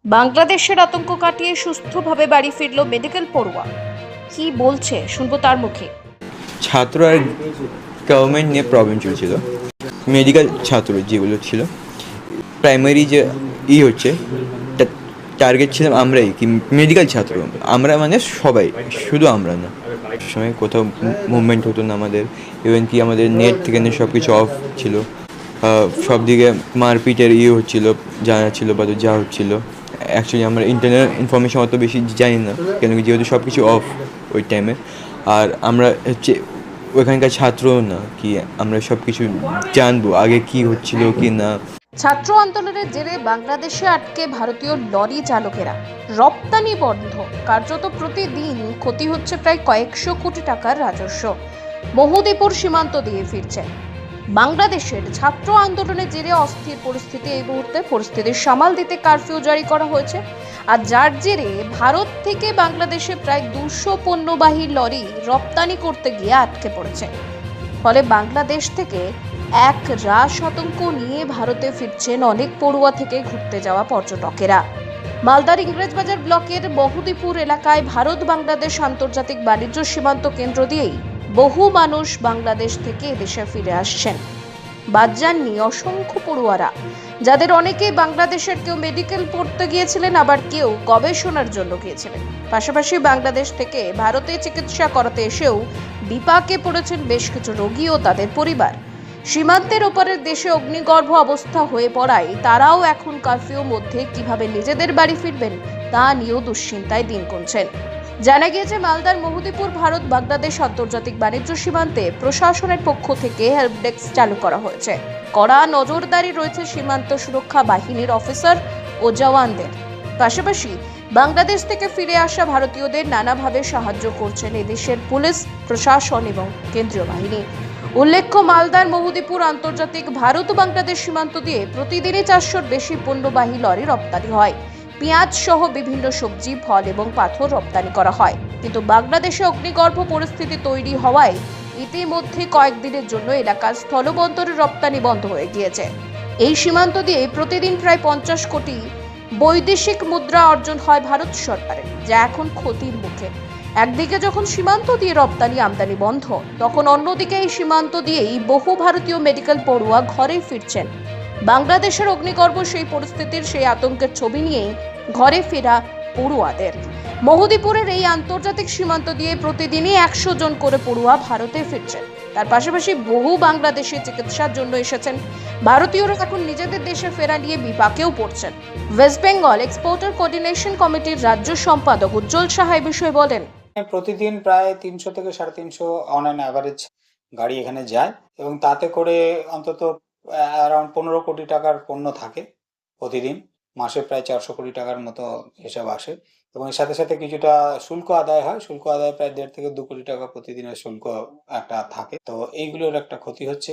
বাংলাদেশের আতঙ্ক কাটিয়ে সুস্থভাবে বাড়ি ফিরল মেডিকেল পড়ুয়া। কি বলছে শুনবো তার মুখে। ছাত্র আর গভর্নমেন্ট নিয়ে প্রবলেম চলছিল। মেডিকেল ছাত্র যেগুলো ছিল, প্রাইমারি যে হচ্ছে, টার্গেট ছিলাম আমরাই, কি মেডিকেল ছাত্র আমরা, মানে সবাই, শুধু আমরা না। সময় কোথাও মুভমেন্ট হতো না আমাদের, ইভেন কি আমাদের নেট থেকে সব কিছু অফ ছিল। সব দিকে মারপিটের হচ্ছিলো, জানা ছিল বা যা হচ্ছিলো। অ্যাকচুয়ালি আমরা ইন্টারনাল ইনফরমেশন অত বেশি জানি না, কেন কি যেহেতু সব কিছু অফ ওই টাইমে। আর আমরা হচ্ছে ওইখানকার ছাত্রও না, কি আমরা সব কিছু জানবো আগে কি হচ্ছিল কি না। ছাত্র আন্দোলনের জেরে বাংলাদেশে আটকে ভারতীয় লরি চালকেরা, রপ্তানি বন্ধ, কার্যত প্রতিদিন ক্ষতি হচ্ছে প্রায় কয়েকশো কোটি টাকার রাজস্ব। বহুদীপুর সীমান্ত দিয়ে ফিরছে। বাংলাদেশের ছাত্র আন্দোলনের জেরে অস্থির পরিস্থিতি। এই মুহূর্তে পরিস্থিতি সামাল দিতে কারফিউ জারি করা হয়েছে, আর যার জেরে ভারত থেকে বাংলাদেশে প্রায় 200 পণ্যবাহী লরি রপ্তানি করতে গিয়ে আটকে পড়েছে। ফলে বাংলাদেশ থেকে এক রাশ আতঙ্ক নিয়ে ভারতে ফিরছেন অনেক পড়ুয়া থেকে ঘুরতে যাওয়া পর্যটকেরা। মালদার ইংরেজবাজার ব্লকের বহুদীপুর এলাকায় ভারত বাংলাদেশ আন্তর্জাতিক বাণিজ্য সীমান্ত কেন্দ্র দিয়েই বহু মানুষ বাংলাদেশ থেকে এদেশে ফিরে আসছেন। বাদ যাননি অসংখ্য পড়ুয়ারা, যাদের অনেকে বাংলাদেশের কেউ মেডিকেল পড়তে গিয়েছিলেন, আবার কেউ গবেষণার জন্য গিয়েছিলেন। পাশাপাশি বাংলাদেশ থেকে ভারতে চিকিৎসা করাতে এসেও বিপাকে পড়েছেন বেশ কিছু রোগী ও তাদের পরিবার। সীমান্তের ওপারের দেশে অগ্নিগর্ভ অবস্থা হয়ে পড়ায় তারাও এখন কারফিউর মধ্যে কিভাবে নিজেদের বাড়ি ফিরবেন তা নিয়েও দুশ্চিন্তায় দিন গুনছেন। জানা গিয়েছে, মালদার মহুদীপুর ভারত বাংলাদেশ আন্তর্জাতিক বাণিজ্য সীমান্তে প্রশাসনের পক্ষ থেকে হেল্প ডেস্ক চালু করা হয়েছে। কড়া নজরদারি রয়েছে সীমান্ত সুরক্ষা বাহিনীর অফিসার ও জওয়ানদের। পাশাপাশি বাংলাদেশ থেকে ফিরে আসা ভারতীয়দের নানাভাবে সাহায্য করছেন এদেশের পুলিশ প্রশাসন এবং কেন্দ্রীয় বাহিনী। উল্লেখ্য, মালদার মহুদীপুর আন্তর্জাতিক ভারত বাংলাদেশ সীমান্ত দিয়ে প্রতিদিনই 400-র বেশি পণ্যবাহী লরি রপ্তানি হয়। পেঁয়াজ সহ বিভিন্ন সবজি, ফল এবং পাথর রপ্তানি করা হয়। কিন্তু বাংলাদেশে অগ্নিগর্ভ পরিস্থিতি তৈরি হওয়ায় ইতিমধ্যে কয়েকদিনের জন্য এলাকার স্থলবন্দরে রপ্তানি বন্ধ হয়ে গিয়েছে। এই সীমান্ত দিয়ে প্রতিদিন প্রায় 50 কোটি বৈদেশিক মুদ্রা অর্জন হয় ভারত সরকারের, যা এখন ক্ষতির মুখে। একদিকে যখন সীমান্ত দিয়ে রপ্তানি আমদানি বন্ধ, তখন অন্যদিকে এই সীমান্ত দিয়েই বহু ভারতীয় মেডিকেল পড়ুয়া ঘরে ফিরছেন। বাংলাদেশের অগ্নিগর্ভ সেই পরিস্থিতির, সেই আতঙ্কের ছবি নিয়েই ঘরে ফেরা পড়ুয়াদের। মহুদীপুরের এই আন্তর্জাতিক সীমান্ত দিয়ে প্রতিদিনই 100 জন করে পড়ুয়া ভারতে ফিরছেন। তার পাশাপাশি বহু বাংলাদেশে চিকিৎসার জন্য এসেছেন। ভারতীয়রা এখন নিজেদের দেশে ফেরা নিয়ে বিপাকেও পড়ছেন। ওয়েস্ট বেঙ্গল এক্সপোর্টার কোঅর্ডিনেশন কমিটির রাজ্য সম্পাদক উজ্জ্বল সাহা এই বিষয়ে বলেন। প্রতিদিন প্রায় 300 থেকে 350 অন অ্যান অ্যাভারেজ গাড়ি এখানে যায়, এবং তাতে করে অন্তত অ্যারাউন্ড 15 কোটি টাকার পণ্য থাকে প্রতিদিন। মাসে প্রায় 400 কোটি টাকার মতো হিসাব আসে, এবং এর সাথে সাথে কিছুটা শুল্ক আদায় হয়। শুল্ক আদায় প্রায় 1.5 থেকে 2 কোটি টাকা প্রতিদিনের শুল্ক একটা থাকে। তো এইগুলোর একটা ক্ষতি হচ্ছে।